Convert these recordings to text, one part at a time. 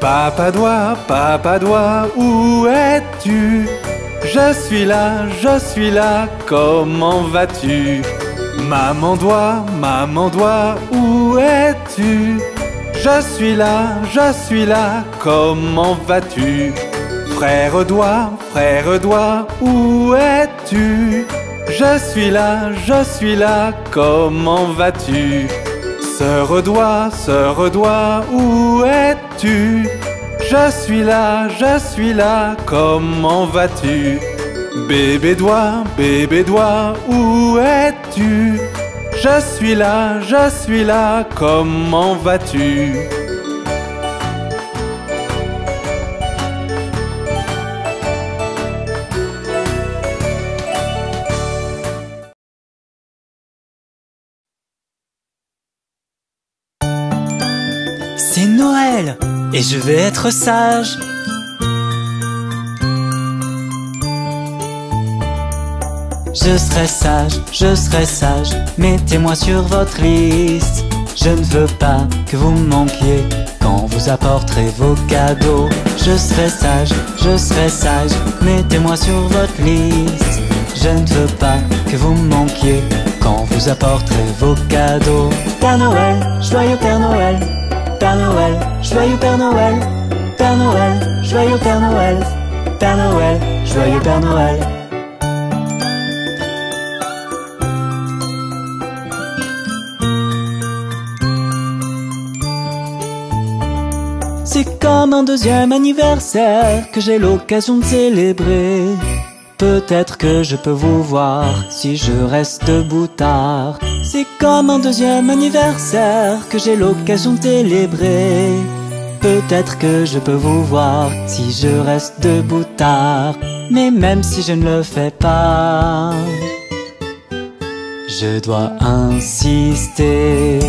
Papa doigt, où es-tu? Je suis là, comment vas-tu? Maman doigt, où es-tu? Je suis là, comment vas-tu? Frère doigt, où es-tu? Je suis là, comment vas-tu? Sœur doigt, où es-tu? Je suis là, comment vas-tu? Bébé doigt, où es-tu? Je suis là, comment vas-tu? C'est Noël et je vais être sage. Je serai sage, mettez-moi sur votre liste. Je ne veux pas que vous me manquiez quand vous apporterez vos cadeaux. Je serai sage, mettez-moi sur votre liste. Je ne veux pas que vous me manquiez quand vous apporterez vos cadeaux. Père Noël, joyeux Père Noël. Père Noël, joyeux Père Noël. Père Noël, joyeux Père Noël. Père Noël, joyeux Père Noël. C'est comme un deuxième anniversaire que j'ai l'occasion de célébrer. Peut-être que je peux vous voir si je reste debout tard. C'est comme un deuxième anniversaire que j'ai l'occasion de célébrer. Peut-être que je peux vous voir si je reste debout tard. Mais même si je ne le fais pas, je dois insister.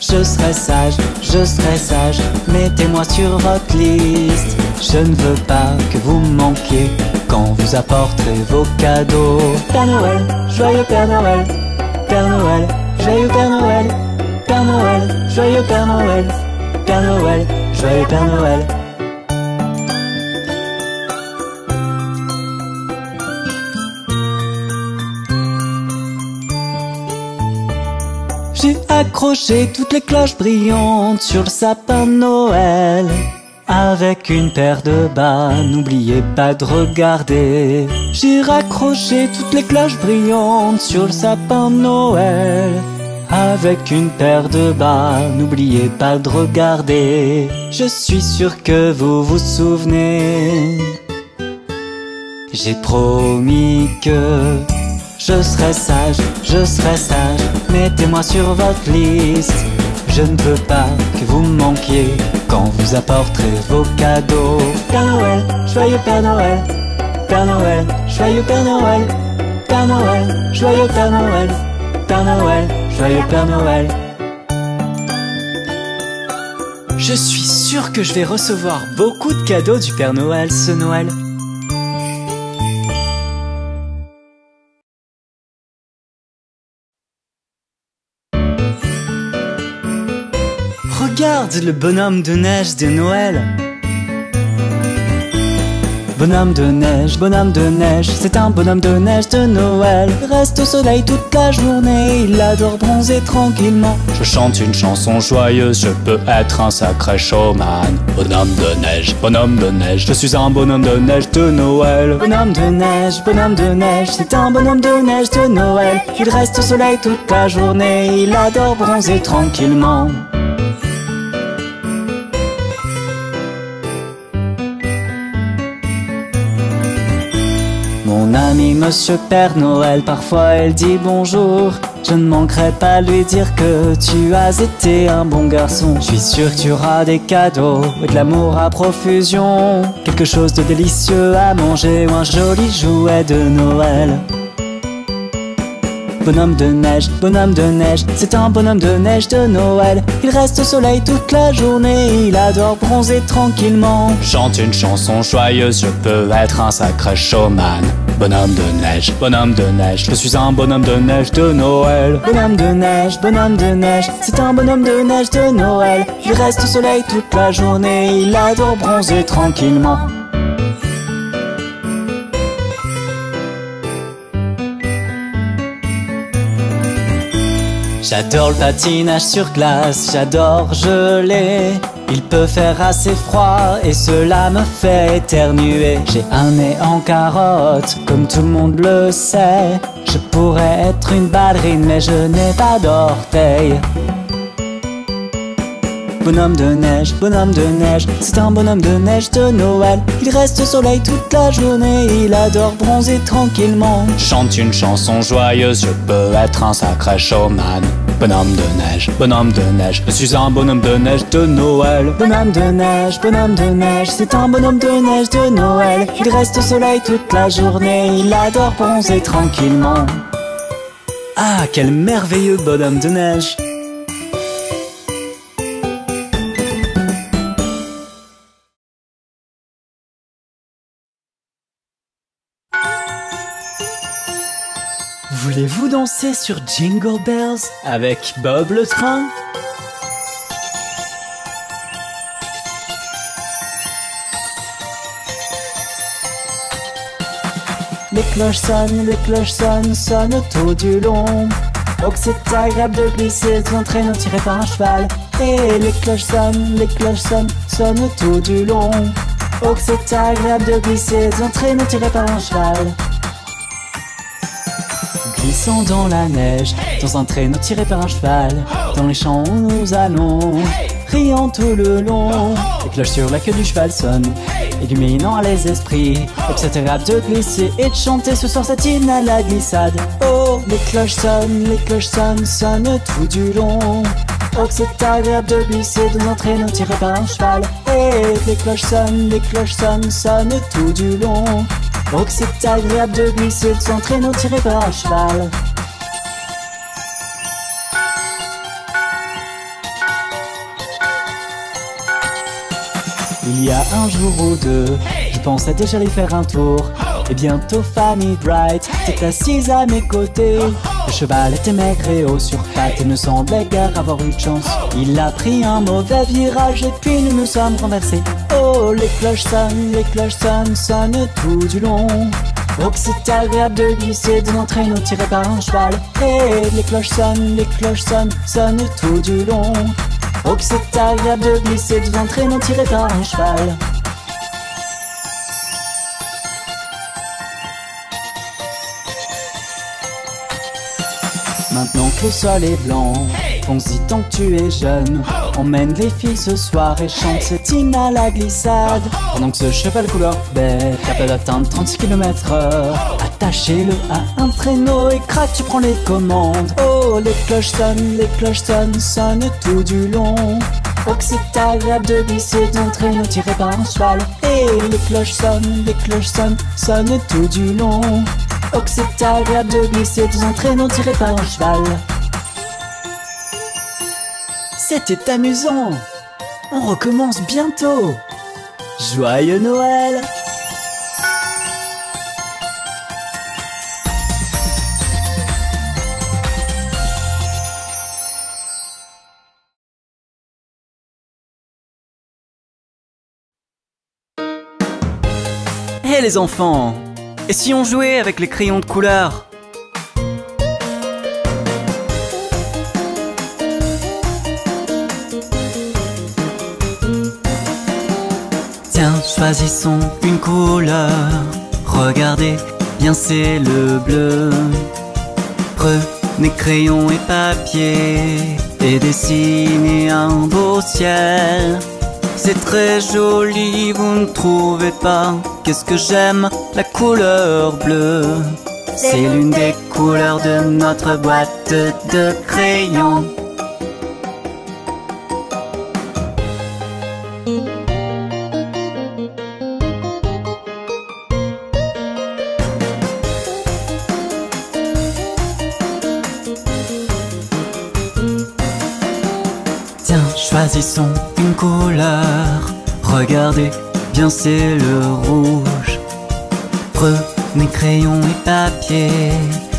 Je serai sage, mettez-moi sur votre liste. Je ne veux pas que vous me manquiez quand vous apporterez vos cadeaux. Père Noël, joyeux Père Noël. Père Noël, joyeux Père Noël. Père Noël, joyeux Père Noël. Père Noël, joyeux Père Noël. J'ai accroché toutes les cloches brillantes sur le sapin de Noël. Avec une paire de bas, n'oubliez pas de regarder. J'ai raccroché toutes les cloches brillantes sur le sapin de Noël. Avec une paire de bas, n'oubliez pas de regarder. Je suis sûr que vous vous souvenez. J'ai promis que je serai sage, mettez-moi sur votre liste. Je ne veux pas que vous me manquiez quand vous apporterez vos cadeaux. Père Noël, joyeux Père Noël. Père Noël, joyeux Père Noël. Père Noël, joyeux Père Noël. Père Noël, joyeux Père Noël. Je suis sûr que je vais recevoir beaucoup de cadeaux du Père Noël ce Noël. Regarde le bonhomme de neige de Noël. Bonhomme de neige, c'est un bonhomme de neige de Noël. Il reste au soleil toute la journée, il adore bronzer tranquillement. Je chante une chanson joyeuse, je peux être un sacré showman. Bonhomme de neige, je suis un bonhomme de neige de Noël. Bonhomme de neige, c'est un bonhomme de neige de Noël. Il reste au soleil toute la journée, il adore bronzer tranquillement. Mon ami Monsieur Père Noël, parfois elle dit bonjour. Je ne manquerai pas de lui dire que tu as été un bon garçon. Je suis sûr que tu auras des cadeaux et de l'amour à profusion. Quelque chose de délicieux à manger ou un joli jouet de Noël. Bonhomme de neige, c'est un bonhomme de neige de Noël. Il reste au soleil toute la journée, il adore bronzer tranquillement. Chante une chanson joyeuse, je peux être un sacré showman. bonhomme de neige, bonhomme de neige. Je suis un bonhomme de neige de Noël. Bonhomme de neige, c'est un bonhomme de neige de Noël. Il reste au soleil toute la journée, il adore bronzer tranquillement. J'adore le patinage sur glace, j'adore geler. Il peut faire assez froid et cela me fait éternuer. J'ai un nez en carotte, comme tout le monde le sait. Je pourrais être une ballerine mais je n'ai pas d'orteils. Bonhomme de neige, c'est un bonhomme de neige de Noël. Il reste au soleil toute la journée, il adore bronzer tranquillement. Chante une chanson joyeuse, je peux être un sacré showman. Bonhomme de neige, je suis un bonhomme de neige de Noël. Bonhomme de neige, c'est un bonhomme de neige de Noël. Il reste au soleil toute la journée, il adore bronzer tranquillement. Ah, quel merveilleux bonhomme de neige! Voulez-vous danser sur Jingle Bells avec Bob le train? Les cloches sonnent tout du long. Oh que c'est agréable de glisser dans un traîneau tiré par un cheval. Et les cloches sonnent tout du long. Oh que c'est agréable de glisser dans un traîneau tiré par un cheval. Glissant dans la neige, dans un traîneau tiré par un cheval. Dans les champs où nous allons, riant tout le long. Les cloches sur la queue du cheval sonnent, illuminant les esprits. Oh que c'est agréable de glisser et de chanter ce soir cette hymne à la glissade. Oh, les cloches sonnent tout du long. Oh que c'est agréable de glisser dans un traîneau tiré par un cheval. Et les cloches sonnent tout du long. Oh que c'est agréable de glisser dans un traîneau tiré par un cheval. Il y a un jour ou deux, je pensais déjà aller faire un tour. Et bientôt Fanny Bright était assise à mes côtés. Le cheval était maigre et haut sur pattes et ne semblait guère avoir eu de chance. Il a pris un mauvais virage et puis nous nous sommes renversés. Oh, les cloches sonnent tout du long. Oh que c'est agréable de glisser dans un traîneau tiré par un cheval. Et les cloches sonnent tout du long. Oh que c'est agréable de glisser dans un traîneau tiré par un cheval. Maintenant que le sol est blanc, pense-y tant que tu es jeune. Emmène les filles ce soir et chante cette hymne à la glissade. Pendant que ce cheval couleur bête capable d'atteindre 36 km/h, attachez-le à un traîneau et crac, tu prends les commandes. Oh, les cloches sonnent tout du long. Oh que c'est agréable de glisser dans un traîneau tiré par un cheval. Et les cloches sonnent tout du long. Oh que c'est agréable de glisser dans un traîneau tiré par un cheval. C'était amusant. On recommence bientôt. Joyeux Noël! Hé les enfants! Et si on jouait avec les crayons de couleur? Tiens, choisissons une couleur. Regardez, bien c'est le bleu. Prenez crayon et papier et dessinez un beau ciel. C'est très joli, vous ne trouvez pas? Qu'est-ce que j'aime, la couleur bleue. C'est l'une des couleurs de notre boîte de crayons. Tiens, choisissons une couleur. Regardez, bien c'est le rouge. Prenez crayon et papier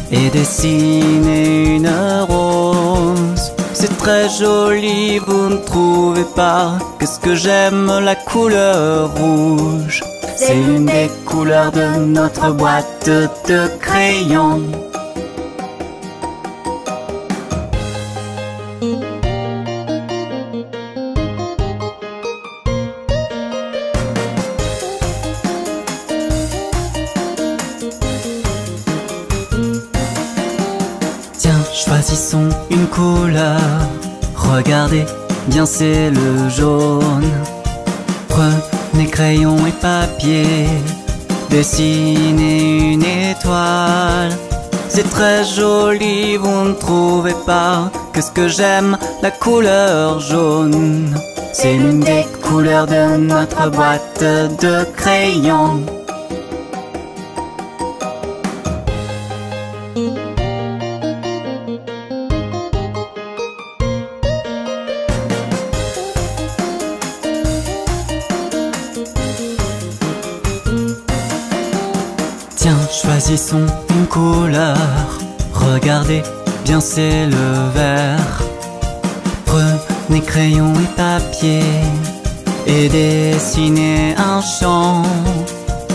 et dessinez une rose. C'est très joli, vous ne trouvez pas? Qu'est-ce que j'aime la couleur rouge. C'est l'une des couleurs de notre boîte de crayons. Tiens, choisissons une couleur. Regardez, bien c'est le jaune. Prenez crayon et papier, dessinez une étoile. C'est très joli, vous ne trouvez pas? Qu'est-ce que j'aime la couleur jaune. C'est l'une des couleurs de notre boîte de crayons. Tiens, choisissons une couleur. Regardez, bien c'est le vert. Prenez crayon et papier et dessinez un champ.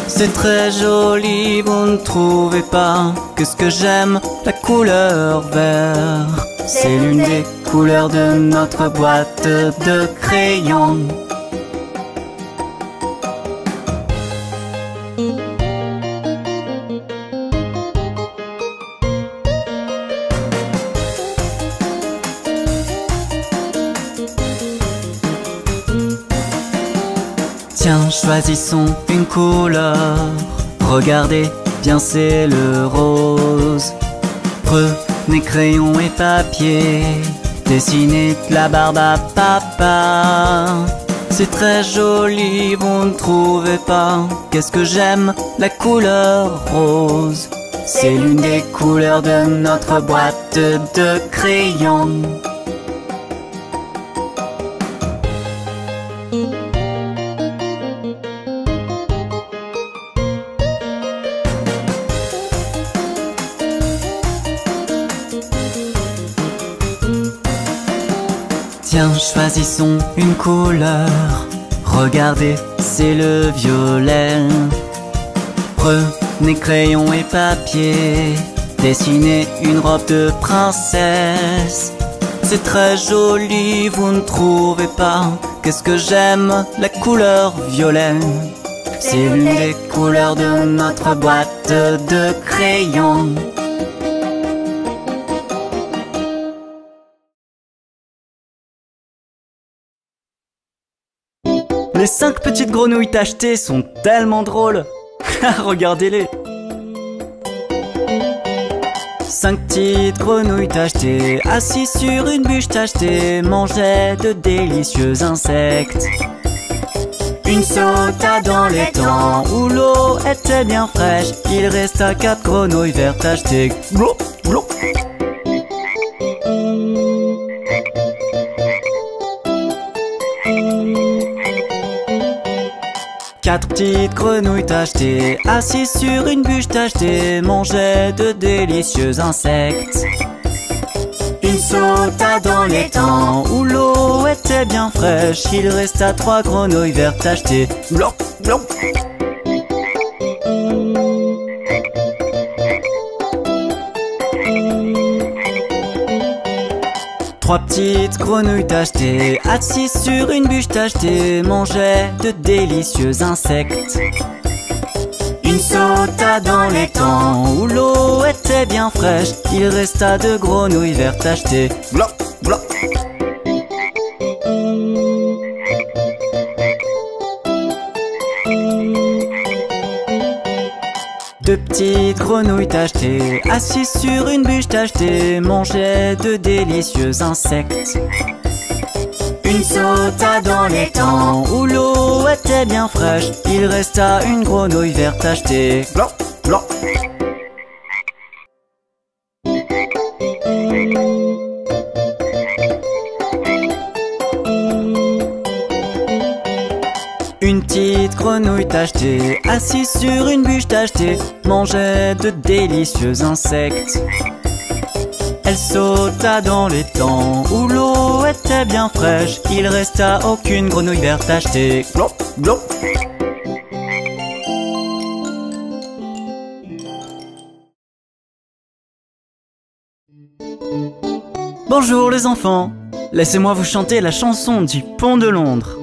C'est très joli, vous ne trouvez pas? Qu'est-ce que j'aime la couleur vert. C'est l'une des couleurs de notre boîte de crayons. Tiens, choisissons une couleur. Regardez, bien c'est le rose. Prenez crayon et papier, dessinez la barbe à papa. C'est très joli, vous ne trouvez pas? Qu'est-ce que j'aime la couleur rose. C'est l'une des couleurs de notre boîte de crayons. Tiens, choisissons une couleur. Regardez, c'est le violet. Prenez crayon et papier, dessinez une robe de princesse. C'est très joli, vous ne trouvez pas? Qu'est-ce que j'aime la couleur violet. C'est l'une des couleurs de notre boîte de crayons. Les 5 petites grenouilles tachetées sont tellement drôles. Regardez-les. 5 petites grenouilles tachetées, assises sur une bûche tachetée, mangeaient de délicieux insectes. Une sauta dans l'étang où l'eau était bien fraîche. Il resta 4 grenouilles vertes tachetées. Glou, glou. Quatre petites grenouilles tachetées, assises sur une bûche tachetée, mangeaient de délicieux insectes. Une sauta dans l'étang où l'eau était bien fraîche. Il resta 3 grenouilles vertes tachetées. Glou, glou. Trois petites grenouilles tachetées, assises sur une bûche tachetée, mangeaient de délicieux insectes. Une sauta dans l'étang où l'eau était bien fraîche. Il resta 2 grenouilles vertes tachetées. Glou, glou. Deux petites grenouilles tachetées, assises sur une bûche tachetée, mangeaient de délicieux insectes. Une sauta dans l'étang où l'eau était bien fraîche. Il resta une grenouille verte tachetée. Glou, glou. Une petite petite grenouille tachetée, assise sur une bûche tachetée, mangeait de délicieux insectes. Elle sauta dans les temps où l'eau était bien fraîche. Il resta aucune grenouille verte tachetée. Glop, glop. Bonjour les enfants, laissez-moi vous chanter la chanson du Pont de Londres.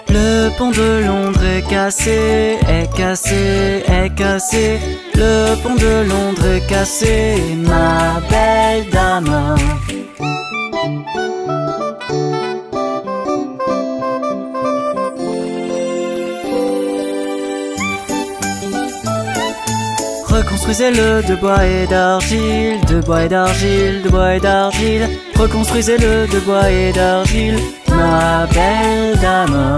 Le pont de Londres est cassé, est cassé, est cassé. Le pont de Londres est cassé, ma belle dame. Reconstruisez-le de bois et d'argile, de bois et d'argile, de bois et d'argile. Reconstruisez-le de bois et d'argile, ma belle dame.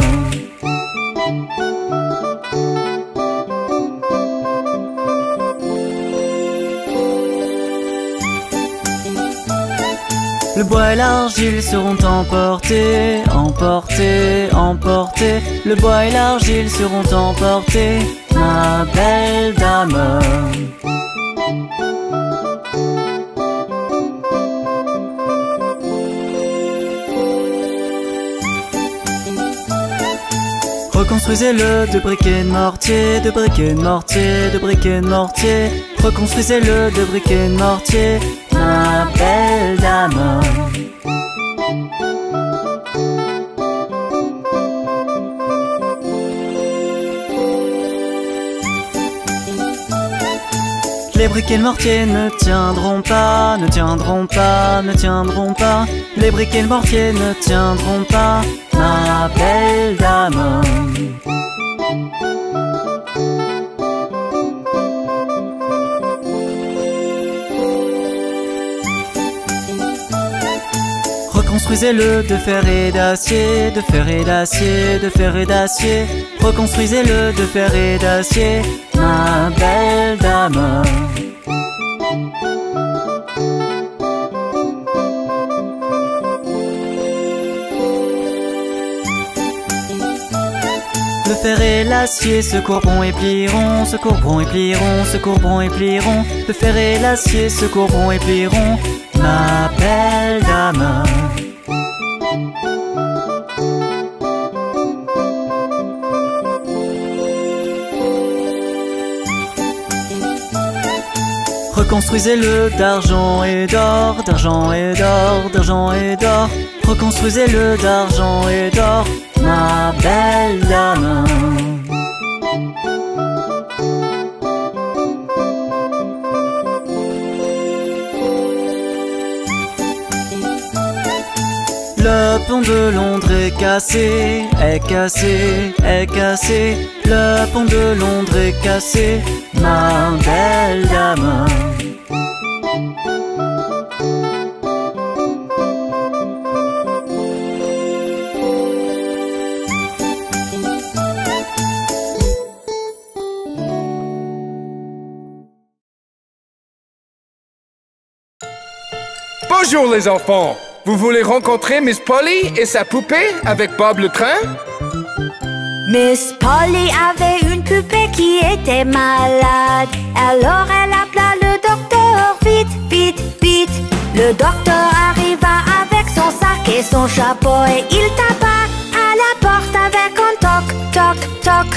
Le bois et l'argile seront emportés, emportés, emportés. Le bois et l'argile seront emportés, ma belle dame. Reconstruisez-le de briquets de mortier, de briquets de mortier, de briquets de mortier. Reconstruisez-le de briquets de mortier, ma belle dame. Les briquets de mortier ne tiendront pas, ne tiendront pas, ne tiendront pas. Les briquets de mortier ne tiendront pas, ma belle dame. Reconstruisez-le de fer et d'acier, de fer et d'acier, de fer et d'acier. Reconstruisez-le de fer et d'acier, ma belle dame. Le fer et l'acier se courberont et plieront, se courberont et plieront, se courberont et plieront. Le fer et l'acier se courberont et plieront, ma belle dame. Reconstruisez-le d'argent et d'or, d'argent et d'or, d'argent et d'or. Reconstruisez-le d'argent et d'or, ma belle dame. Le pont de Londres est cassé, est cassé, est cassé. Le pont de Londres est cassé, ma belle dame. Bonjour les enfants! Vous voulez rencontrer Miss Polly et sa poupée avec Bob le train? Miss Polly avait une poupée qui était malade. Alors elle appela le docteur, vite, vite, vite. Le docteur arriva avec son sac et son chapeau et il tapa à la porte avec un toc, toc, toc.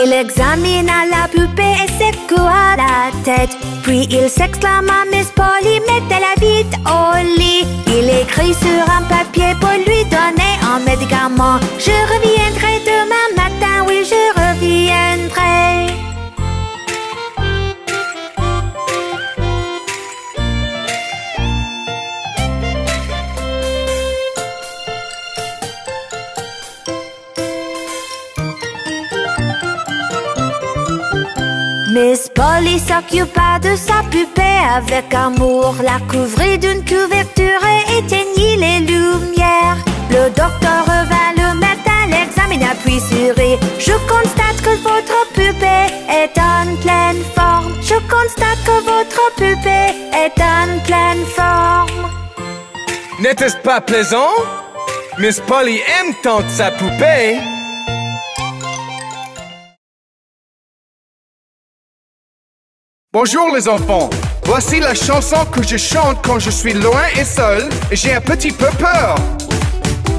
Il examina la poupée et secoua la tête. Puis il s'exclama, Miss Polly, mettez-la vite au lit. Il écrit sur un papier pour lui donner un médicament. Je reviendrai demain matin, oui, je reviendrai. Miss Polly s'occupa de sa poupée avec amour, la couvrit d'une couverture et éteignit les lumières. Le docteur revint le matin, l'examina puis sourit. Je constate que votre pupille est en pleine forme. Je constate que votre pupille est en pleine forme. N'était-ce pas plaisant? Miss Polly aime tant sa poupée. Bonjour les enfants. Voici la chanson que je chante quand je suis loin et seul et j'ai un petit peu peur.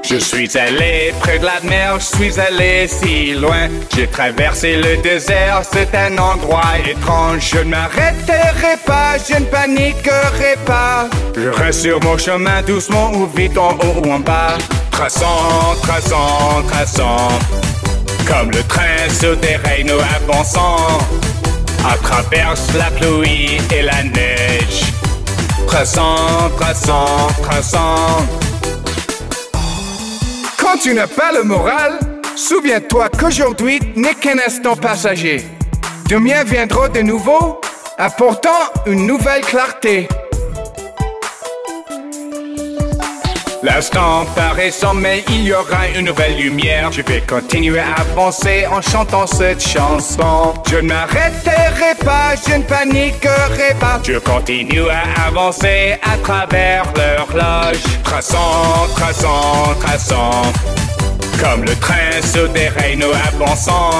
Je suis allé près de la mer, je suis allé si loin. J'ai traversé le désert, c'est un endroit étrange. Je ne m'arrêterai pas, je ne paniquerai pas. Je reste sur mon chemin doucement ou vite en haut ou en bas. Traçant, traçant, traçant, comme le train sur des rails nous avançant. À travers la pluie et la neige. Traçant, traçant, traçant. Quand tu n'as pas le moral, souviens-toi qu'aujourd'hui n'est qu'un instant passager. Demain viendra de nouveau, apportant une nouvelle clarté. L'instant paraît sans, mais il y aura une nouvelle lumière. Je vais continuer à avancer en chantant cette chanson. Je ne m'arrêterai pas, je ne paniquerai pas. Je continue à avancer à travers l'horloge. Traçant, traçant, traçant, comme le train sur des rails nous avançant.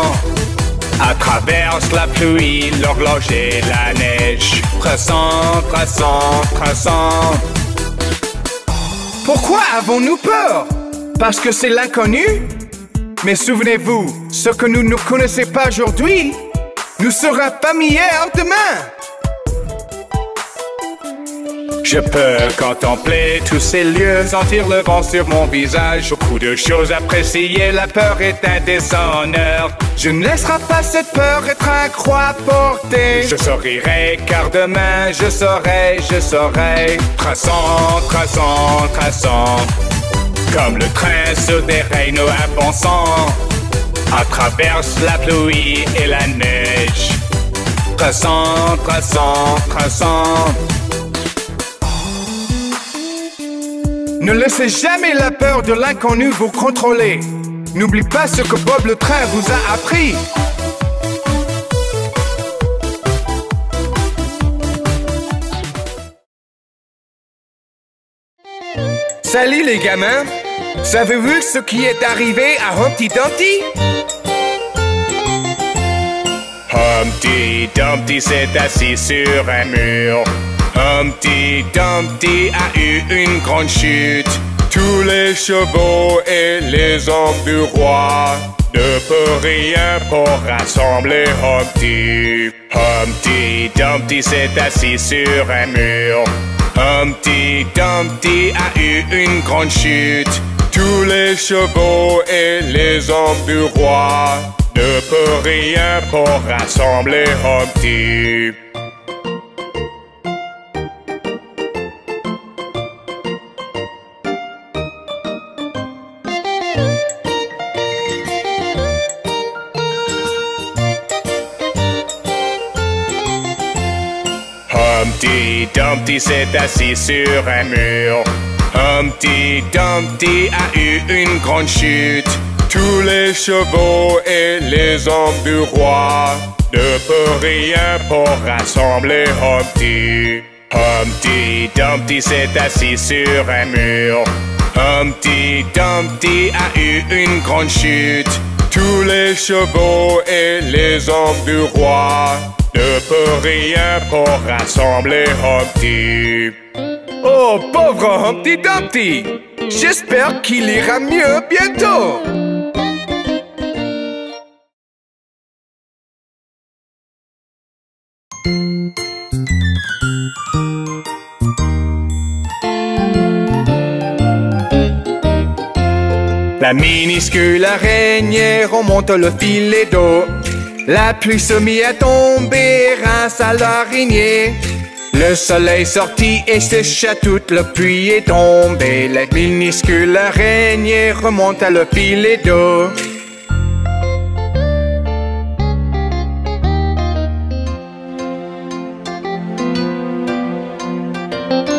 À travers la pluie, l'horloge et la neige. Traçant, traçant, traçant. Pourquoi avons-nous peur? Parce que c'est l'inconnu? Mais souvenez-vous, ce que nous ne connaissons pas aujourd'hui nous sera familier demain. Je peux contempler tous ces lieux, sentir le vent sur mon visage. Beaucoup de choses appréciées, la peur est un déshonneur. Je ne laisserai pas cette peur être un croix portée. Je sourirai car demain je saurai. Traçant, traçant, traçant, comme le train sur des rails nous avançant. À travers la pluie et la neige. Traçant, traçant, traçant. Ne laissez jamais la peur de l'inconnu vous contrôler. N'oublie pas ce que Bob le train vous a appris. Salut les gamins. Savez-vous ce qui est arrivé à Humpty Dumpty? Humpty Dumpty s'est assis sur un mur. Humpty Dumpty a eu une grande chute. Tous les chevaux et les hommes du roi ne peuvent rien pour rassembler Humpty. Humpty Dumpty s'est assis sur un mur. Humpty Dumpty a eu une grande chute. Tous les chevaux et les hommes du roi ne peuvent rien pour rassembler Humpty. Humpty Dumpty s'est assis sur un mur. Humpty Dumpty a eu une grande chute. Tous les chevaux et les hommes du roi ne peuvent rien pour rassembler Humpty. Humpty Dumpty s'est assis sur un mur. Humpty Dumpty a eu une grande chute. Tous les chevaux et les hommes du roi ne peuvent rien pour rassembler Humpty. Oh, pauvre Humpty Dumpty! J'espère qu'il ira mieux bientôt! La minuscule araignée remonte le filet d'eau. La pluie se mit à tomber, rince à l'araignée. Le soleil sortit et sécha toute la pluie est tombée. La minuscule araignée remonte à le filet d'eau.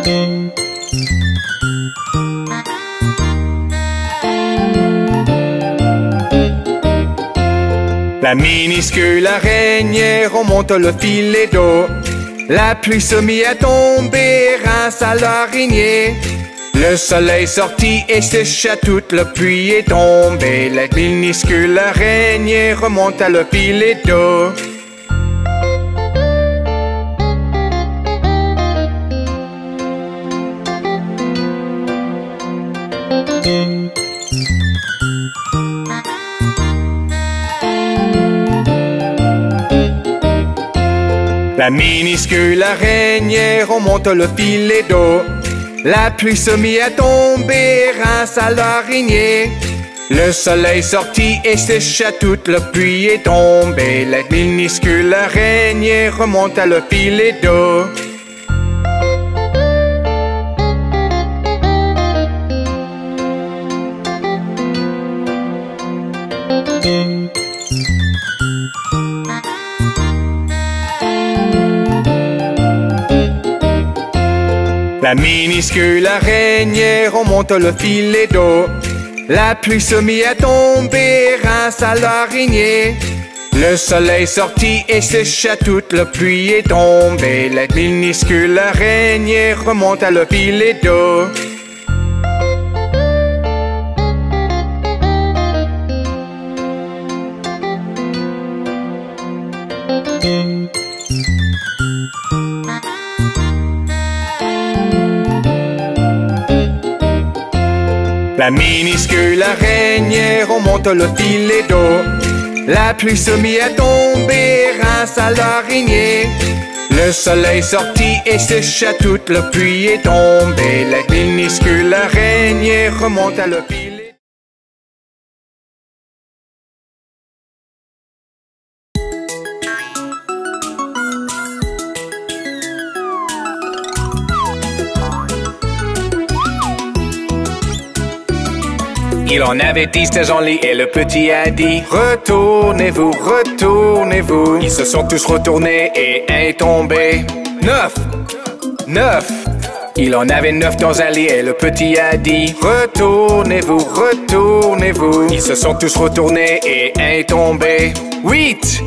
La minuscule araignée remonte le filet d'eau. La pluie se mit à tomber, rinça l'araignée. Le soleil sortit et sécha toute la pluie est tombée. La minuscule araignée remonte à le filet d'eau. La minuscule araignée remonte le filet d'eau. La pluie se mit à tomber, rinça l'araignée. Le soleil sortit et sécha toute la pluie est tombée. La minuscule araignée remonte à le filet d'eau. La minuscule araignée remonte le filet d'eau. La pluie se mit à tomber, rinça l'araignée. Le soleil sortit et sécha toute la pluie est tombée. La minuscule araignée remonte à le filet d'eau. La minuscule araignée remonte le filet d'eau. La pluie se mit à tomber, rinça l'araignée. Le soleil sortit et sécha toute la pluie est tombée. La minuscule araignée remonte à le filet. Il en avait 10 dans le lit et le petit a dit: retournez-vous, retournez-vous. Ils se sont tous retournés et un est tombé. 9, 9. Il en avait 9 dans un lit et le petit a dit: retournez-vous, retournez-vous. Ils se sont tous retournés et un est tombé. 8,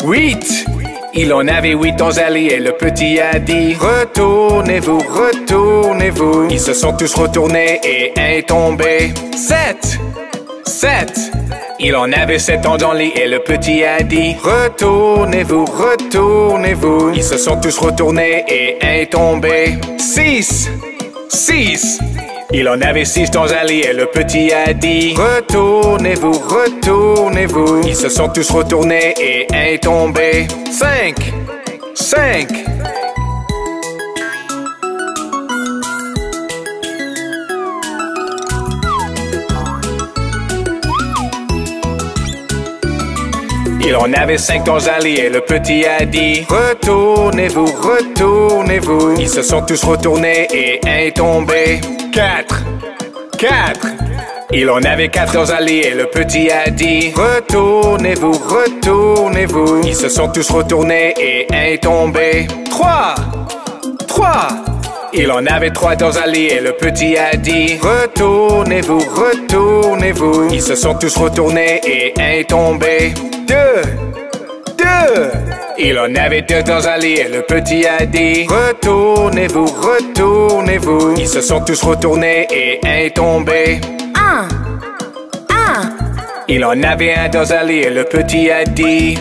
8. Il en avait 8 dans un lit et le petit a dit: retournez-vous, retournez-vous. Ils se sont tous retournés et un est tombé. 7, 7. Il en avait 7 dans le lit et le petit a dit: retournez-vous, retournez-vous. Ils se sont tous retournés et un est tombé. 6, 6. Il en avait 6 dans un lit et le petit a dit: retournez-vous, retournez-vous. Ils se sont tous retournés et un est tombé. 5, 5. Il en avait 5 dans un lit et le petit a dit: retournez-vous, retournez-vous. Ils se sont tous retournés et un est tombé. 4, 4. Il en avait 4 dans un lit et le petit a dit: retournez-vous, retournez-vous. Ils se sont tous retournés et un est tombé. 3, 3. Il en avait 3 dans un lit et le petit a dit: retournez-vous, retournez-vous. Ils se sont tous retournés et un est tombé. 2, 2. Il en avait 2 dans un lit et le petit a dit: retournez-vous, retournez-vous. Ils se sont tous retournés et un est tombé. 1, 1. Il en avait 1 dans un lit et le petit a dit: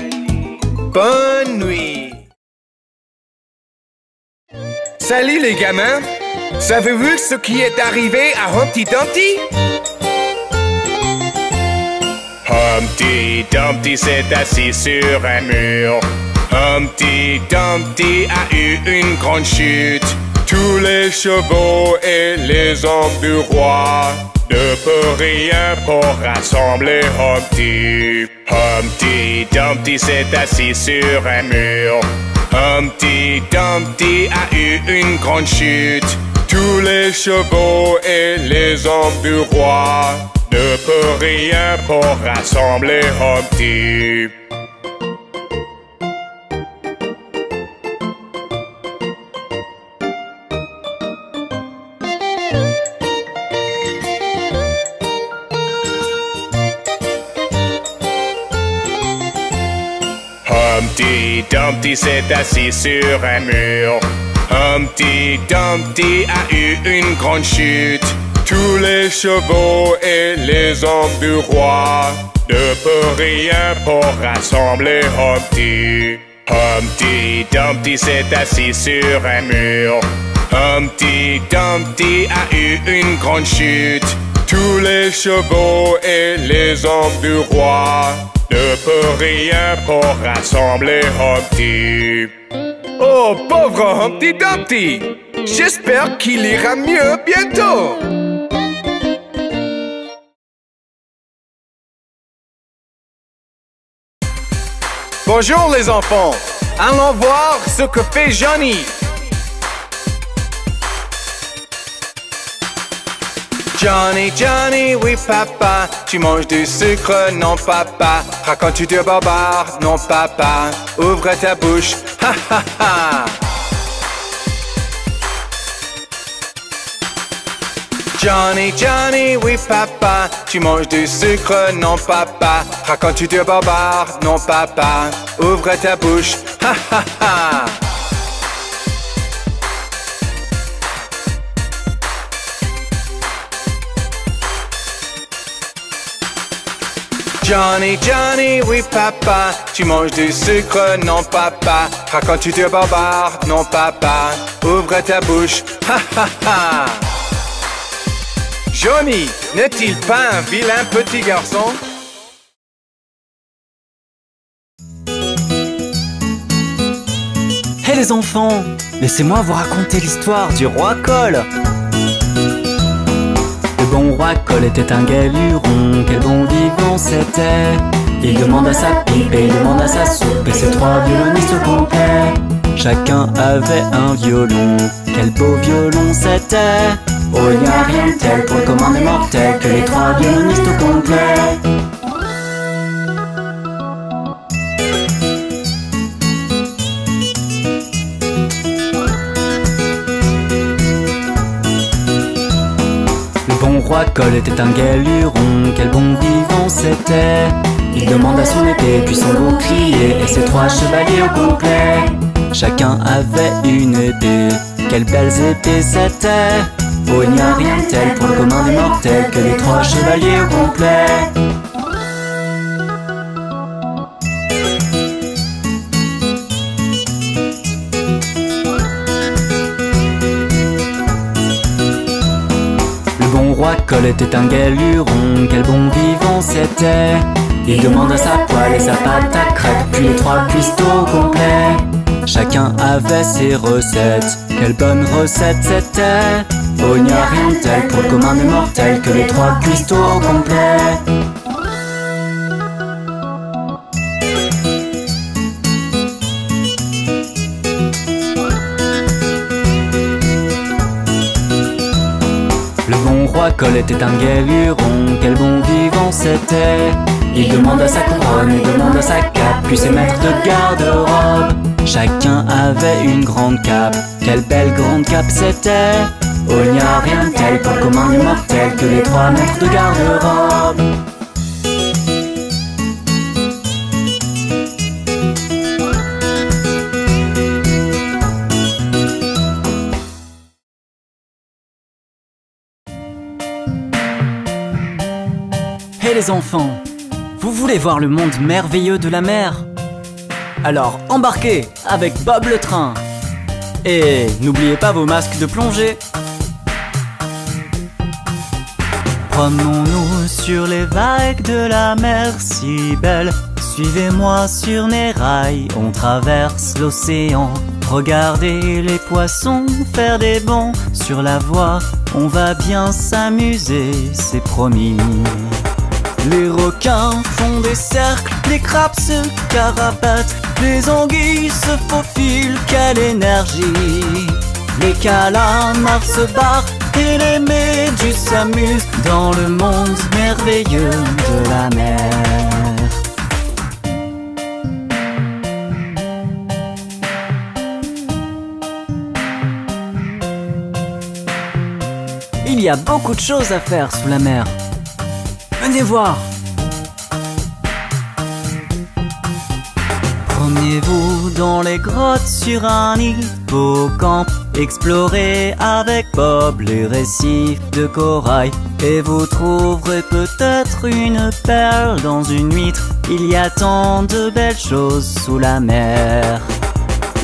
bonne nuit. Salut les gamins. Savez-vous ce qui est arrivé à Humpty Dumpty? Humpty Dumpty s'est assis sur un mur. Humpty Dumpty a eu une grande chute. Tous les chevaux et les hommes du roi ne peuvent rien pour rassembler Humpty. Humpty Dumpty s'est assis sur un mur. Humpty Dumpty a eu une grande chute. Tous les chevaux et les hommes du roi ne peuvent rien pour rassembler Humpty. Humpty Dumpty s'est assis sur un mur. Humpty Dumpty a eu une grande chute. Tous les chevaux et les hommes du roi ne peuvent rien pour rassembler Humpty. Humpty Dumpty s'est assis sur un mur. Humpty Dumpty a eu une grande chute. Tous les chevaux et les hommes du roi ne peuvent rien pour rassembler Humpty. Oh, pauvre Humpty Dumpty! J'espère qu'il ira mieux bientôt! Bonjour les enfants! Allons voir ce que fait Johnny! Johnny, Johnny, oui papa, tu manges du sucre, non papa. Racontes-tu du barbare, non papa. Ouvre ta bouche, ha ha ha. Johnny, Johnny, oui papa, tu manges du sucre, non papa. Racontes-tu du barbare, non papa. Ouvre ta bouche, ha ha ha. Johnny, Johnny, oui papa, tu manges du sucre, non papa. Racontes-tu du barbare, non papa. Ouvre ta bouche, ha ha ha. Johnny, n'est-il pas un vilain petit garçon? Hé les enfants, laissez-moi vous raconter l'histoire du roi Cole. Le bon roi Cole était un gai luron, quel bon vivant c'était. Il demande à sa pipe et il demande à sa soupe, et ses trois violonistes complets. Chacun avait un violon, quel beau violon c'était. Oh, il n'y a rien de tel pour le commun des mortels que les trois violonistes complets. Le bon roi Cole était un gai luron, quel bon vivant c'était. Il demande à son épée, puis son bouclier, et ses trois chevaliers au complet. Chacun avait une épée, quelles belles épées c'était. Oh, il n'y a rien de tel pour le commun des mortels que les trois chevaliers au complet. Le bon roi Cole était un gai luron, quel bon vivant c'était. Il demande à sa poêle et sa pâte à crêpes, puis les trois cuistots complets. Chacun avait ses recettes, quelle bonne recette c'était. Oh, il n'y a rien de tel pour le commun des mortels que les trois cuistots au complet. Le bon roi Cole était un gai luron, quel bon vivant c'était. Il demande à sa couronne et demande à sa cape, puis ses maîtres de garde-robe. Chacun avait une grande cape, quelle belle grande cape c'était. Oh, il n'y a rien de tel pour le commun des mortels que les trois maîtres de garde-robe. Hé les enfants, vous voulez voir le monde merveilleux de la mer? Alors embarquez avec Bob le train. Et n'oubliez pas vos masques de plongée. Promenons-nous sur les vagues de la mer si belle. Suivez-moi sur mes rails, on traverse l'océan. Regardez les poissons faire des bonds sur la voie. On va bien s'amuser, c'est promis. Les requins font des cercles, les crabes se carapatent, les anguilles se faufilent, quelle énergie! Les calamars se barrent et les méduses s'amusent dans le monde merveilleux de la mer. Il y a beaucoup de choses à faire sous la mer. Venez voir. Promenez-vous dans les grottes sur un hippocampe. Explorez avec Bob les récifs de corail. Et vous trouverez peut-être une perle dans une huître. Il y a tant de belles choses sous la mer.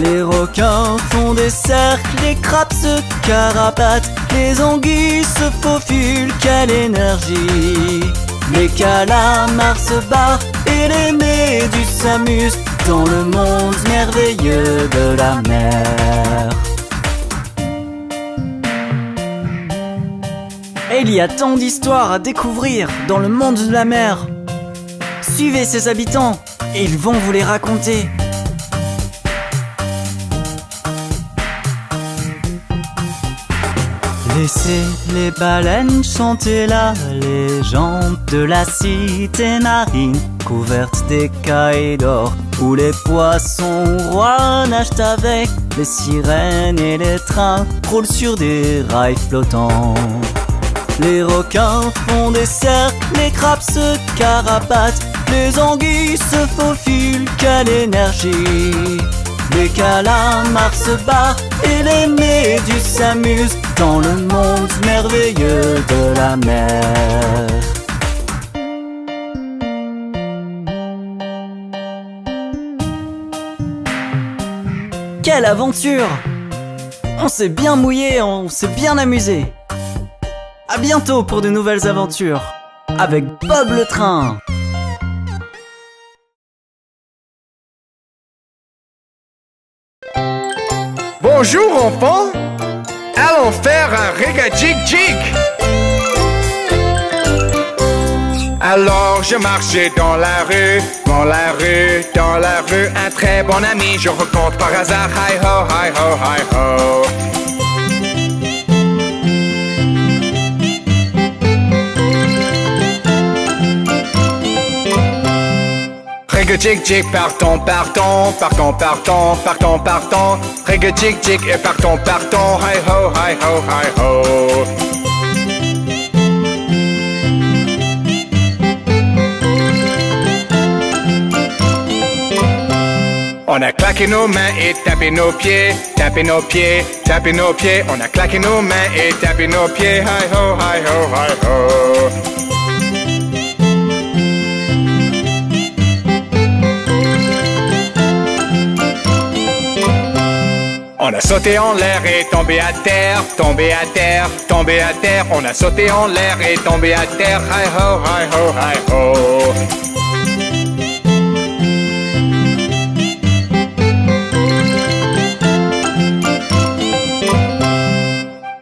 Les requins font des cercles, les crabes se carapatent, les anguilles se faufilent, quelle énergie! Les calamars se barrent et les méduses s'amusent dans le monde merveilleux de la mer. Et il y a tant d'histoires à découvrir dans le monde de la mer. Suivez ses habitants et ils vont vous les raconter. Laissez les baleines chanter la légende de la cité marine couverte d'écailles d'or, où les poissons rois nagent avec les sirènes et les trains roulent sur des rails flottants. Les requins font des cercles, les crabes se carapatent, les anguilles se faufilent, quelle énergie! Les calamars se barrent et les méduses s'amusent dans le monde merveilleux de la mer. Quelle aventure! On s'est bien mouillé, on s'est bien amusé. À bientôt pour de nouvelles aventures avec Bob le train. Bonjour enfants, allons faire un rega-jig-jig. Alors je marchais dans la rue, un très bon ami je rencontre par hasard. Hi ho, hi ho, hi ho. Rega-jig-jig, partons, partons, partons, partons, partons, partons. Rega-jig-jig et partons, partons. Hi ho, hi ho, hi ho. On a claqué nos mains et tapé nos pieds, tapé nos pieds, tapé nos pieds. On a claqué nos mains et tapé nos pieds. Hi ho, hi ho, hi ho. On a sauté en l'air et tombé à terre, tombé à terre, tombé à terre. On a sauté en l'air et tombé à terre. Hi ho, hi ho, hi ho.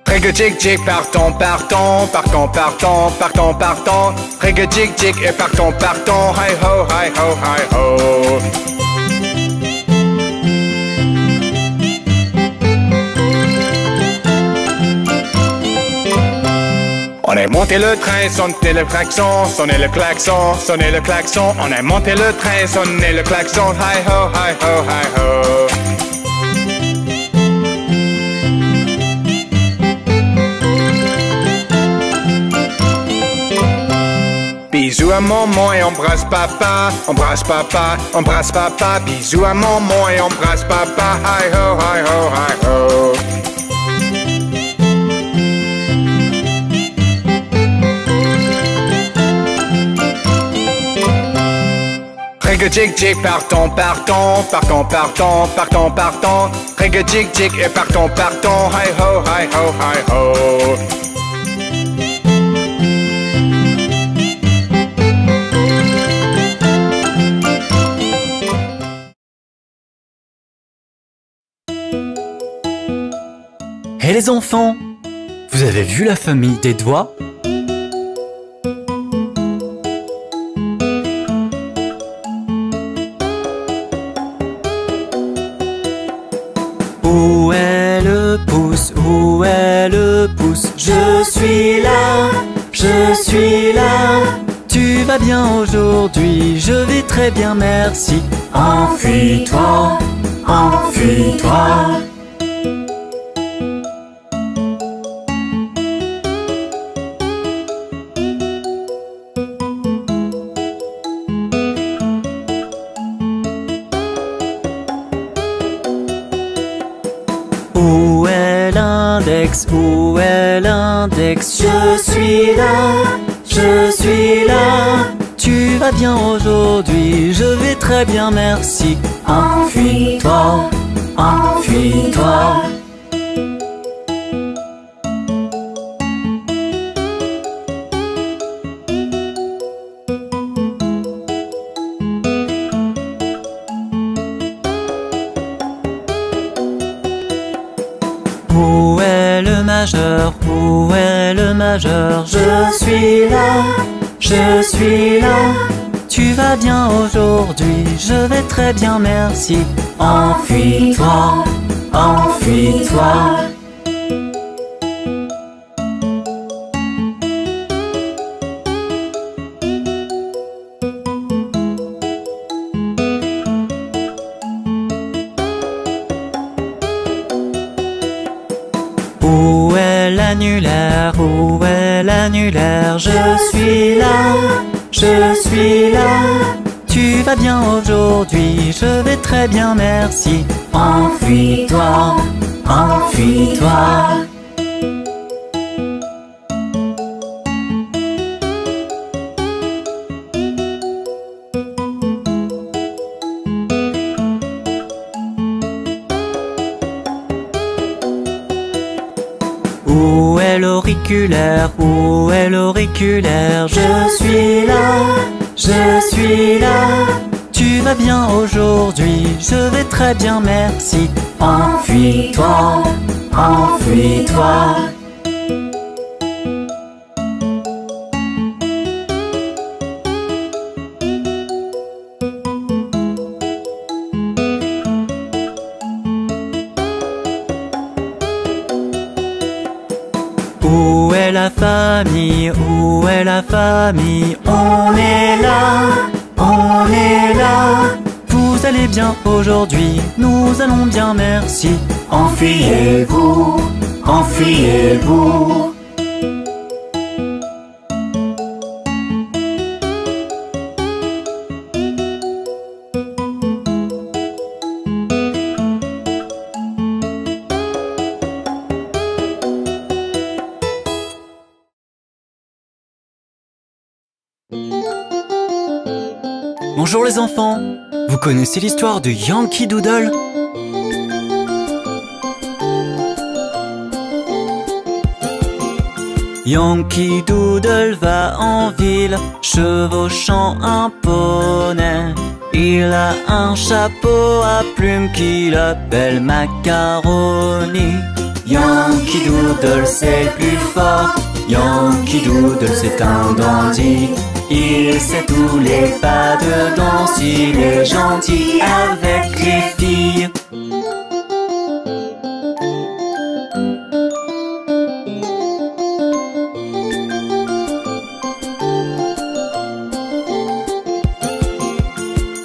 Rega-jig-jig, partons, partons, partons, partons, partons, partons. Rega-jig-jig et partons, partons. Hi ho, hi ho, hi ho. On a monté le train, sonné le klaxon, sonné le klaxon, sonné le klaxon. On a monté le train, sonné le klaxon. Hi ho, hi ho, hi ho. Bisous à maman et embrasse papa, embrasse papa, embrasse papa. Bisous à maman et embrasse papa. Hi ho, hi ho, hi ho. Rega-jig-jig, partons, partons, partons, partons, partons, partons. Rega-jig-jig et partons, partons. Hi ho, hi ho, hi ho. Et les enfants, vous avez vu la famille des doigts? Où est le pouce? Où est le pouce? Je suis là, je suis là. Tu vas bien aujourd'hui? Je vais très bien, merci. Enfuis-toi, enfuis-toi. l'index, où est l'index? Je suis là, je suis là. Tu vas bien aujourd'hui? Je vais très bien, merci. Enfuis-toi, enfuis-toi. Où est le majeur? Où est le majeur? Je suis là, je suis là. Tu vas bien aujourd'hui? Je vais très bien, merci. Enfuis-toi, enfuis-toi. Où est l'annulaire? Où est l'annulaire? Je suis là, je suis là. Tu vas bien aujourd'hui? Je vais très bien, merci. Enfuis-toi, enfuis-toi. Où est l'auriculaire? Où est l'auriculaire? Je suis là, je suis là. Tu vas bien aujourd'hui? Je vais très bien, merci. Enfuis-toi, enfuis-toi. Où est la famille? Où est la famille? On est là, on est là. Vous allez bien aujourd'hui? Nous allons bien, merci. Enfuyez-vous, enfuyez-vous. Bonjour les enfants, vous connaissez l'histoire de Yankee Doodle? Yankee Doodle va en ville, chevauchant un poney. Il a un chapeau à plumes qu'il appelle Macaroni. Yankee Doodle c'est le plus fort, Yankee Doodle c'est un dandy. Il sait tous les pas de danse, il est gentil avec les filles.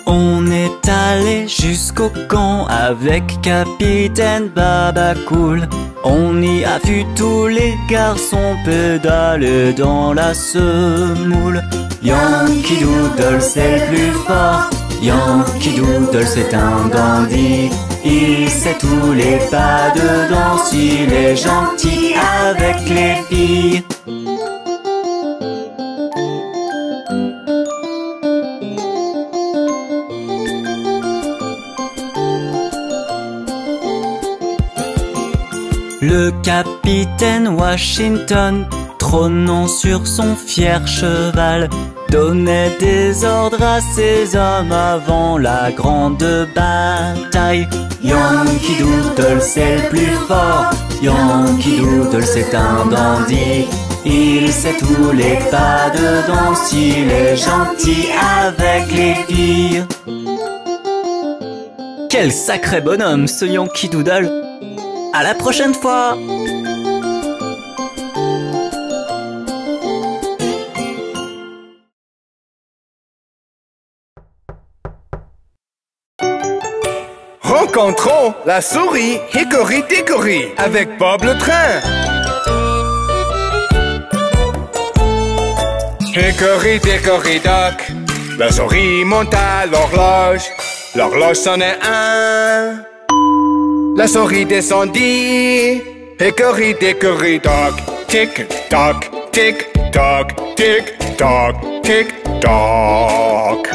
On est allé jusqu'au camp avec Capitaine Babacool. On y a vu tous les garçons pédaler dans la semoule. Yankee Doodle c'est le plus fort, Yankee Doodle c'est un dandy. Il sait tous les pas de danse, il est gentil avec les filles. Le capitaine Washington, trônant sur son fier cheval, donnait des ordres à ses hommes avant la grande bataille. Yankee Doodle c'est le plus fort, Yankee Doodle c'est un dandy. Il sait tous les pas de danse, il est gentil avec les filles. Quel sacré bonhomme ce Yankee Doodle! À la prochaine fois! Rencontrons la souris Hickory Dickory avec Bob le train. Hickory Dickory Dock, la souris monte à l'horloge. L'horloge sonnait un. La souris descendit. Hickory dickory dock, tick tock, tick tock, tick tock, tick tock.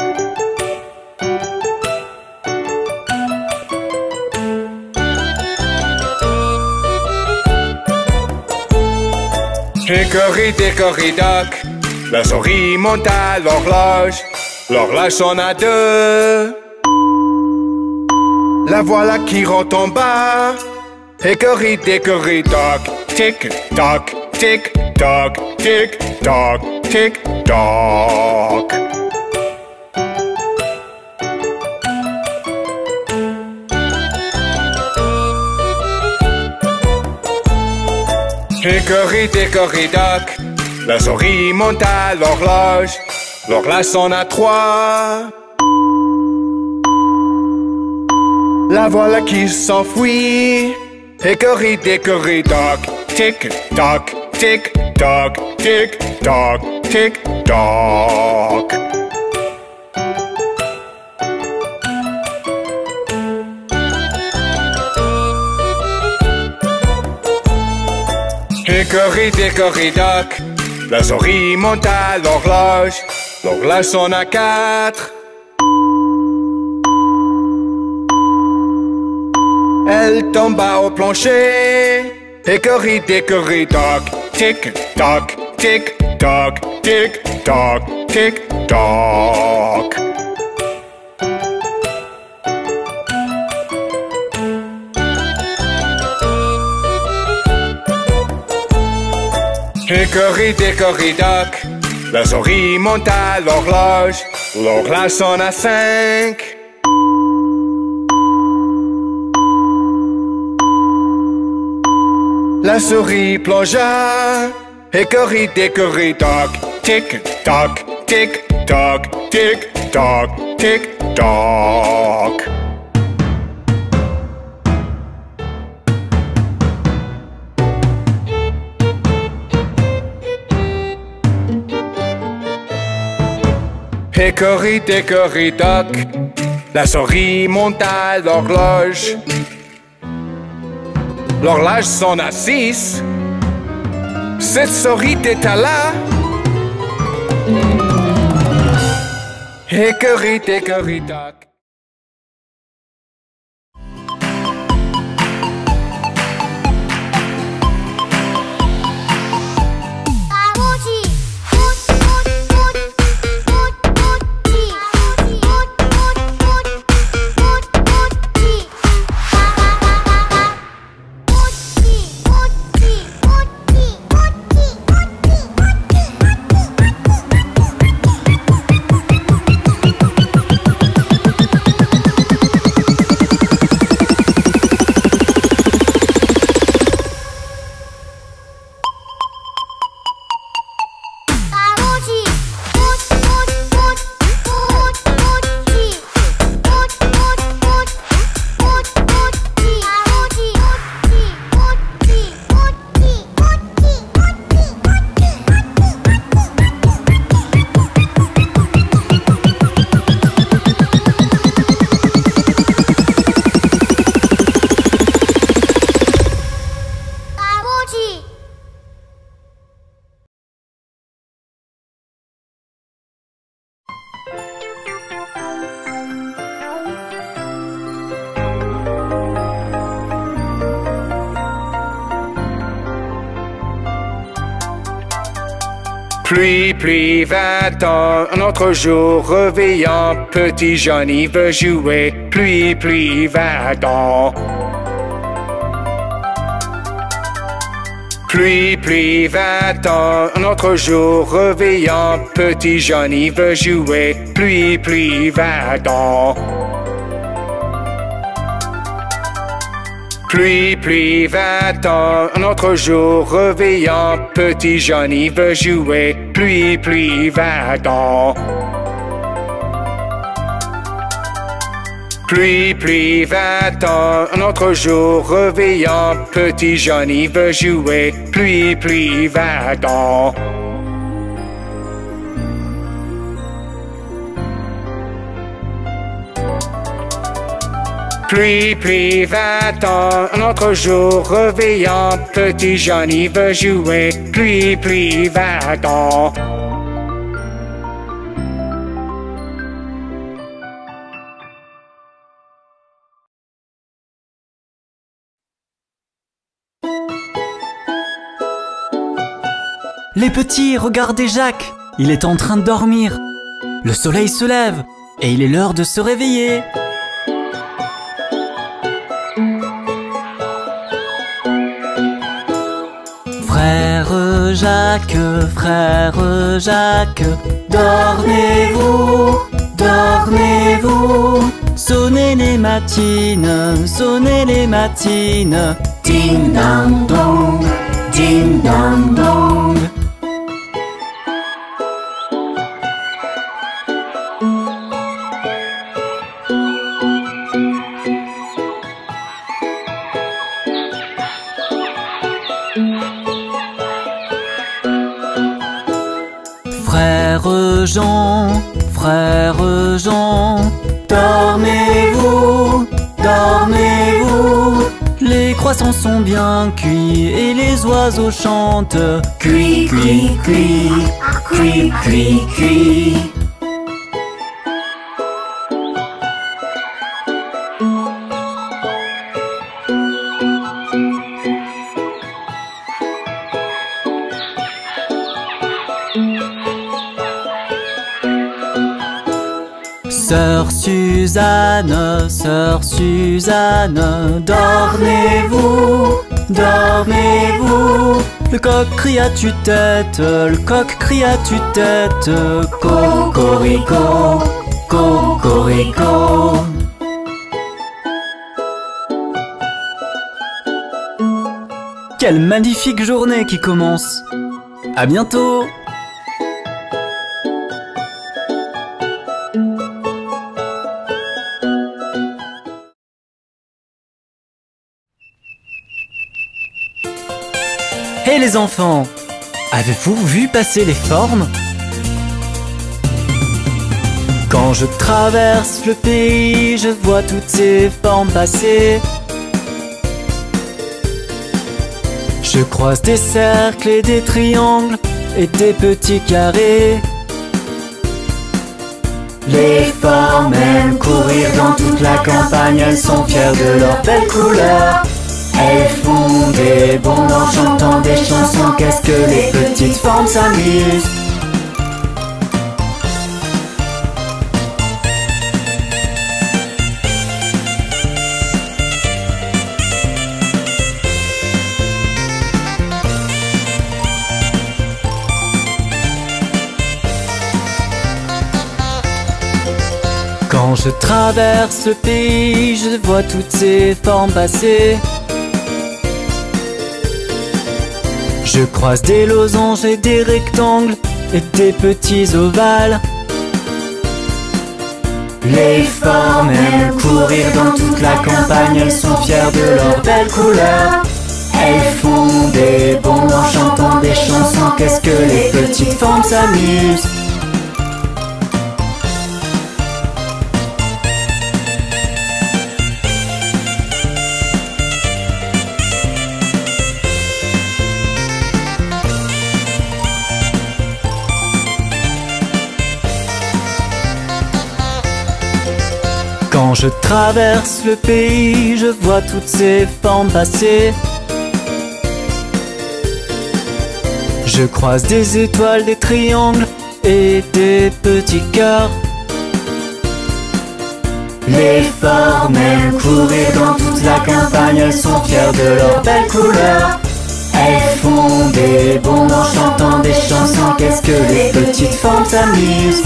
Hickory dickory dock, la souris monte à l'horloge. L'horloge sonne à 2. La voilà qui retombe bas. Hickory dickory dock, tick tock, tick tock, tick tock, tick tock. Hickory dickory dock, la souris monte à l'horloge. L'horloge sonne à 3. La voilà qui s'enfuit. Hickory dickory dock, tick tock, tick tock, tick tock, tick tock. Hickory dickory dock, la souris monte à l'horloge. L'horloge sonne à 4. Elle tomba au plancher. Hickory dickory dock, tick tock, tick tock, tick tock, tick tock. Hickory dickory dock, la souris monte à l'horloge. L'horloge sonne à 5. La souris plongea. Hickory dickory dock, tick tock, tick tock, tick tock, tick tock. Hickory dickory dock, la souris monte à l'horloge. L'horloge sonne à 6. Cette souris était là. Hickory dickory dock. Pluie, 20 ans, un autre jour réveillant, petit Johnny veut jouer. Pluie, 20 ans. Pluie, 20 ans, un autre jour réveillant, petit Johnny veut jouer. Pluie, 20 ans. Pluie, 20 ans, un autre jour réveillant, petit Johnny veut jouer. Pluie, 20 ans. Pluie, 20 ans, un autre jour réveillant, petit Johnny veut jouer. Pluie, 20 ans. Pluie, va-t'en, un autre jour réveillant, petit Johnny veut jouer. Pluie, va-t'en. Les petits, regardez Jacques, il est en train de dormir. Le soleil se lève et il est l'heure de se réveiller. Frère Jacques, dormez-vous, dormez-vous. Sonnez les matines, ding dong dong, ding dong dong. Frère Jean, dormez-vous, dormez-vous. Les croissants sont bien cuits et les oiseaux chantent. Cui, cui, cui, cui, cui, cui. Sœur Suzanne, dormez-vous, dormez-vous. Le coq crie à tue-tête, cocorico, cocorico. Quelle magnifique journée qui commence! À bientôt! Hé les enfants, avez-vous vu passer les formes? Quand je traverse le pays, je vois toutes ces formes passer. Je croise des cercles et des triangles et des petits carrés. Les formes aiment courir dans toute la campagne, elles sont fières de leurs belles couleurs. Elles font des bonds en chantant des chansons, qu'est-ce que les petites formes s'amusent. Quand je traverse le pays, je vois toutes ces formes passer. Je croise des losanges et des rectangles et des petits ovales. Les formes aiment courir dans toute la campagne, elles sont fières de leurs belles couleurs. Elles font des bonds en chantant des chansons, qu'est-ce que les petites formes s'amusent. Quand je traverse le pays, je vois toutes ces formes passer. Je croise des étoiles, des triangles et des petits cœurs. Les formes aiment courir dans toute la campagne, elles sont fières de leurs belles couleurs. Elles font des bonds en chantant des chansons, qu'est-ce que les petites formes s'amusent.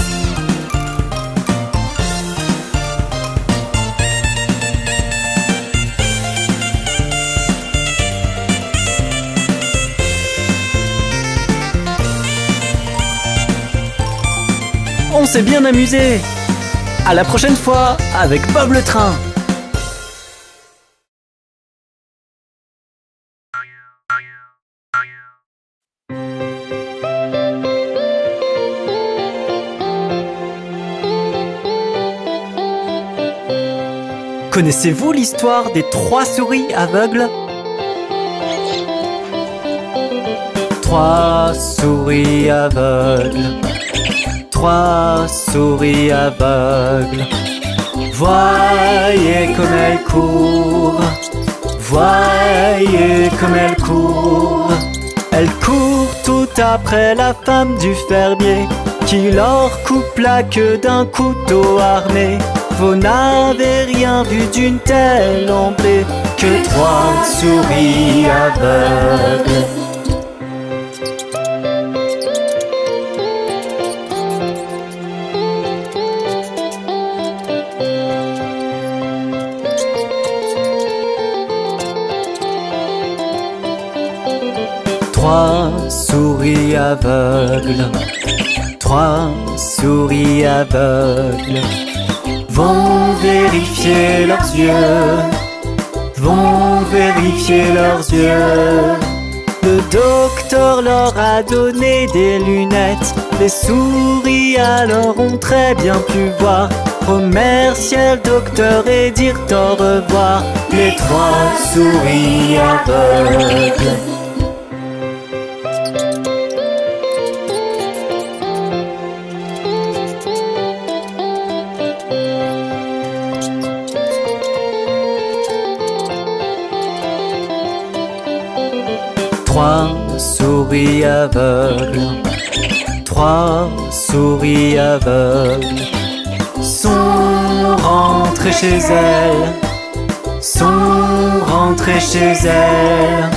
On s'est bien amusé. À la prochaine fois avec Bob le train. Connaissez-vous l'histoire des 3 souris aveugles? 3 souris aveugles, 3 souris aveugles. Voyez comme elles courent, voyez comme elles courent. Elles courent tout après la femme du fermier qui leur coupe la queue d'un couteau armé. Vous n'avez rien vu d'une telle embée que 3 souris aveugles. 3 souris aveugles, 3 souris aveugles vont vérifier leurs yeux, vont vérifier leurs yeux. Le docteur leur a donné des lunettes, les souris alors ont très bien pu voir. Remercier le docteur et dire au revoir, les 3 souris aveugles. 3 souris aveugles, 3 souris aveugles sont rentrées chez elles, sont rentrées chez elles.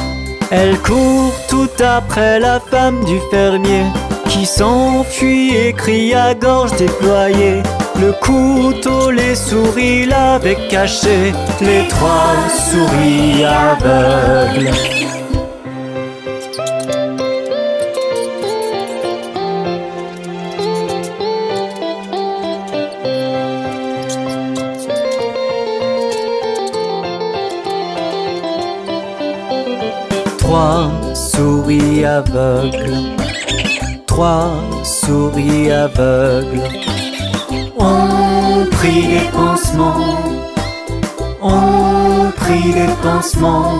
Elles courent tout après la femme du fermier qui s'enfuit et crie à gorge déployée. Le couteau, les souris l'avaient caché, les 3 souris aveugles. 3 souris aveugles, 3 souris aveugles ont pris des pansements, ont pris des pansements.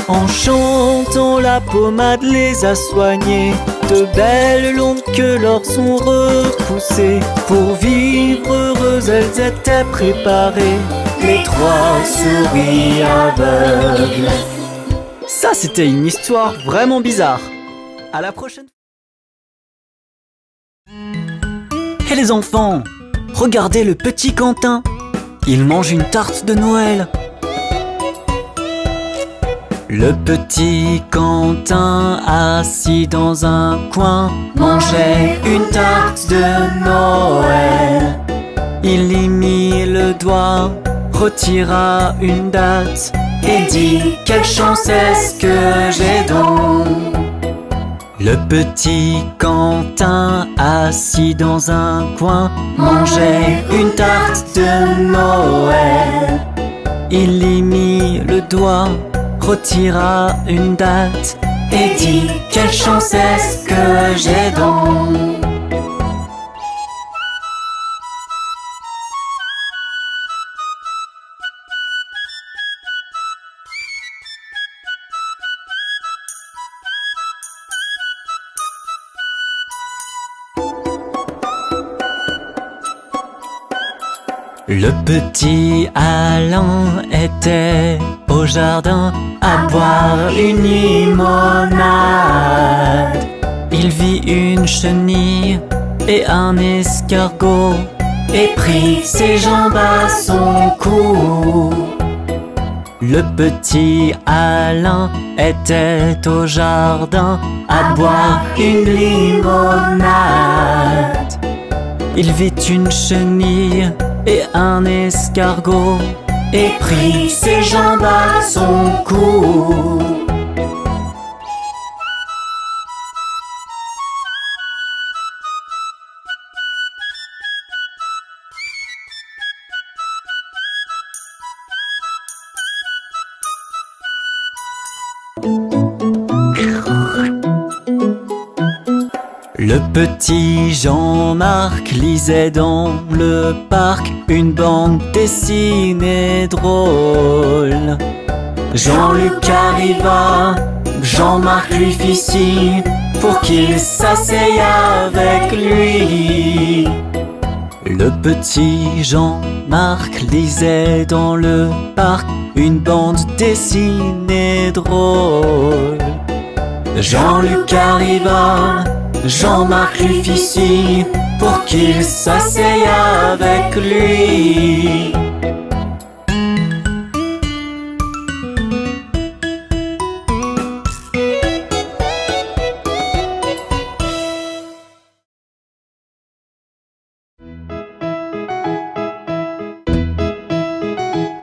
En chantant la pommade les a soignées, de belles longues queues leur sont repoussées. Pour vivre heureuses elles étaient préparées, les 3 souris aveugles. Ça, c'était une histoire vraiment bizarre. À la prochaine. Hé les enfants, regardez le petit Quentin. Il mange une tarte de Noël. Le petit Quentin, assis dans un coin, mangeait une tarte de Noël. Il y mit le doigt, retira une date et dit: quelle chance est-ce que j'ai donc? Le petit Quentin, assis dans un coin, mangeait une tarte de Noël. Il y mit le doigt, retira une date et dit: quelle chance est-ce que j'ai donc? Le petit Alain était au jardin à boire une limonade. Il vit une chenille et un escargot et prit ses jambes à son cou. Le petit Alain était au jardin à boire une limonade. Il vit une chenille et un escargot et prit ses jambes à son cou. Le Le petit Jean-Marc lisait dans le parc une bande dessinée drôle. Jean-Luc arriva, Jean-Marc lui fit signe pour qu'il s'asseye avec lui. Le petit Jean-Marc lisait dans le parc une bande dessinée drôle. Jean-Luc arriva, Jean-Marc lui fit signe pour qu'il s'asseye avec lui.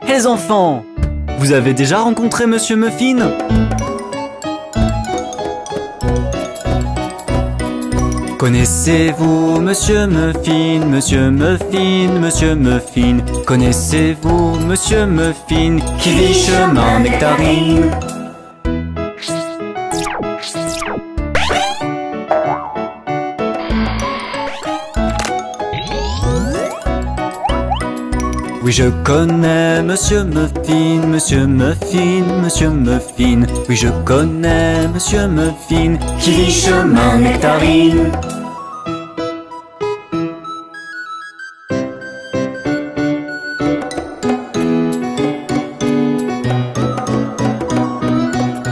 Les enfants, vous avez déjà rencontré Monsieur Muffin? Connaissez-vous Monsieur Muffin, Monsieur Muffin, Monsieur Muffin? Connaissez-vous Monsieur Muffin qui vit chemin Nectarine? Oui, je connais Monsieur Muffin, Monsieur Muffin, Monsieur Muffin. Oui, je connais Monsieur Muffin qui vit chemin Nectarine.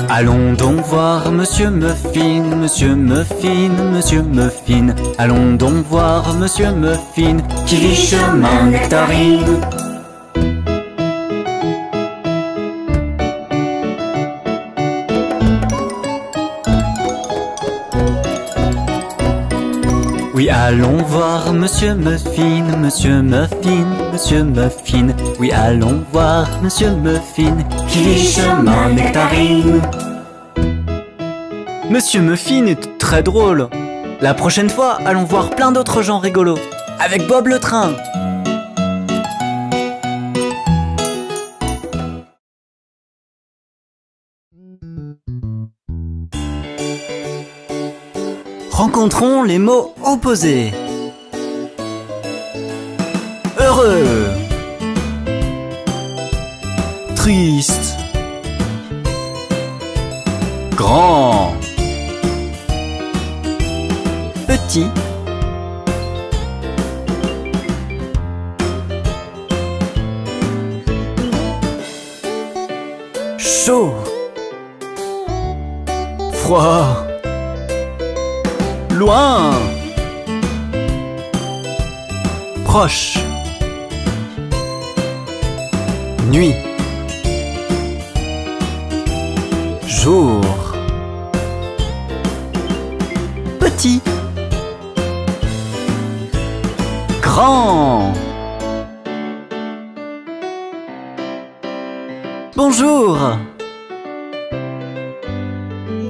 Allons donc voir Monsieur Muffin, Monsieur Muffin, Monsieur Muffin. Allons donc voir Monsieur Muffin qui vit chemin Nectarine. Oui, allons voir Monsieur Muffin, Monsieur Muffin, Monsieur Muffin. Oui, allons voir Monsieur Muffin qui vit chemin Nectarine. Monsieur Muffin est très drôle. La prochaine fois, allons voir plein d'autres gens rigolos. Avec Bob le train. Rencontrons les mots opposés. Heureux, triste, grand, petit, chaud, froid, loin, proche, nuit, jour, petit, grand. Bonjour.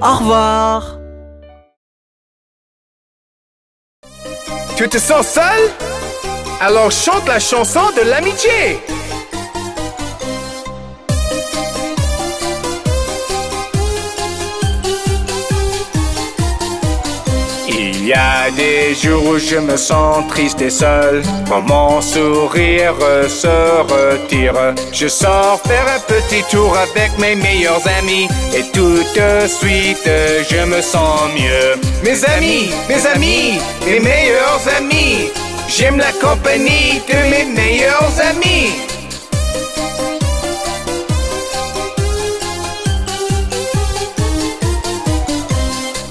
Au revoir. Tu te sens seul? Alors chante la chanson de l'amitié. Il y a des jours où je me sens triste et seul, quand mon sourire se retire. Je sors faire un petit tour avec mes meilleurs amis, et tout de suite je me sens mieux. Mes amis, mes meilleurs amis, j'aime la compagnie de mes meilleurs amis.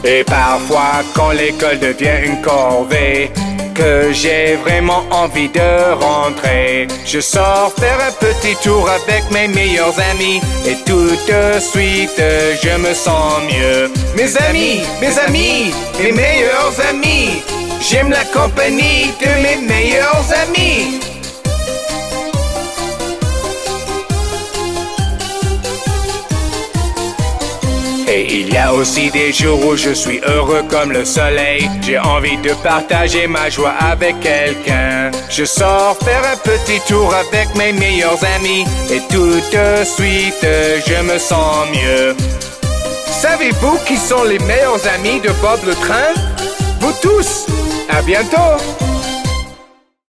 Et parfois quand l'école devient une corvée, que j'ai vraiment envie de rentrer, je sors faire un petit tour avec mes meilleurs amis, et tout de suite je me sens mieux. Mes amis, mes meilleurs amis, j'aime la compagnie de mes meilleurs amis. Et il y a aussi des jours où je suis heureux comme le soleil. J'ai envie de partager ma joie avec quelqu'un. Je sors faire un petit tour avec mes meilleurs amis, et tout de suite je me sens mieux. Savez-vous qui sont les meilleurs amis de Bob le train? vous tous. À bientôt.